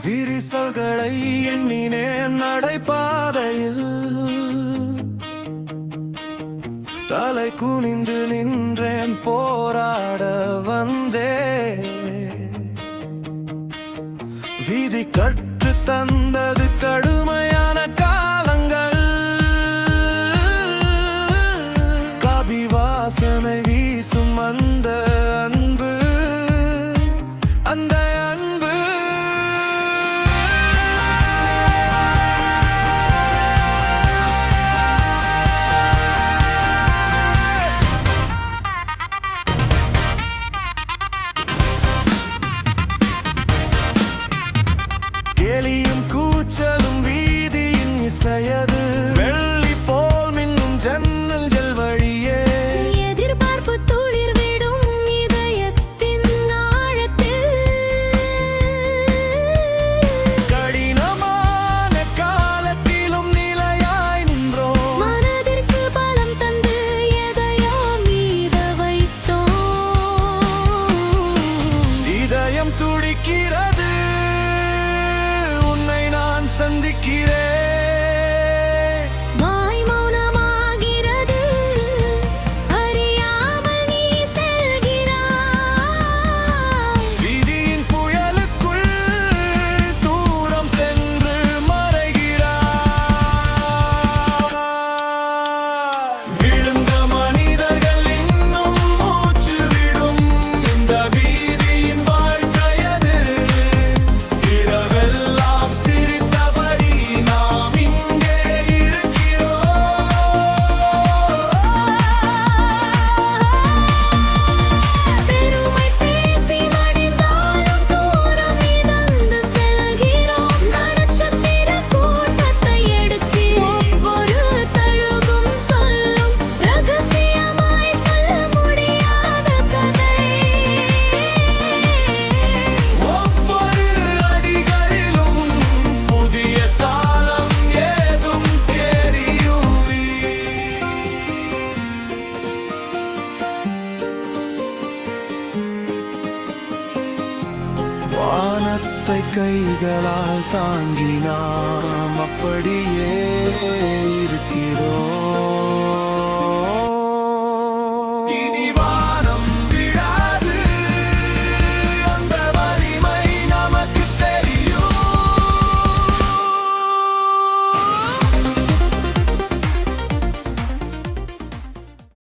விரிசல்களை எண்ணினேன் நடைபாதையில், தலை குனிந்து நின்றேன், போராட வந்தே. விதி கற்று தந்தது கடுமையான காலங்கள், காபி வாசனை வீசும் அந்த அன்பு, அந்த அன்பு. கேலியும் கூச்சலும் வீதியின் இசையது, வெள்ளி போல் மின்னும் ஜன்னல்கள் வழியே எதிர்பார்ப்பு துளிர் விடும் இதயத்தின் ஆழத்தில். கடினமான காலத்திலும் நிலையாய் நின்றோம், மனதிற்கு பலம் தந்து எதையோ மீத வைத்தோம். இதயம் துடிக்கிறது, உன்னை நான் சந்திக்கிறேன். வாய் மௌனமாகிறது, அறியாமல் நீ செல்கிறாய். விதியின் புயலுக்குள் தூரம் சென்று மறைகிறாய். விழுந்த மனிதர்கள் இன்னும் மூச்சு விடும் இந்த வீதியின் வாழ்க்கையது. இரவெல்லாம் சிரித்தபடி நாம் இங்கே இருக்கிறோம். பெருமை பேசி மடிந்தாலும் தூரம் மிதந்து செல்கிறோம். நட்சத்திர கூட்டத்தை எடுத்து ஒவ்வொரு தழுவும் சொல்லும் ரகசியமாய் சொல்ல முடியாத கதை. ஒவ்வொரு அடிகளிலும் புதிய தாளம் ஏதும் தெரியும். வானத்தை கைகளால் தாங்கி நாம் அப்படியே இருக்கிறோம்.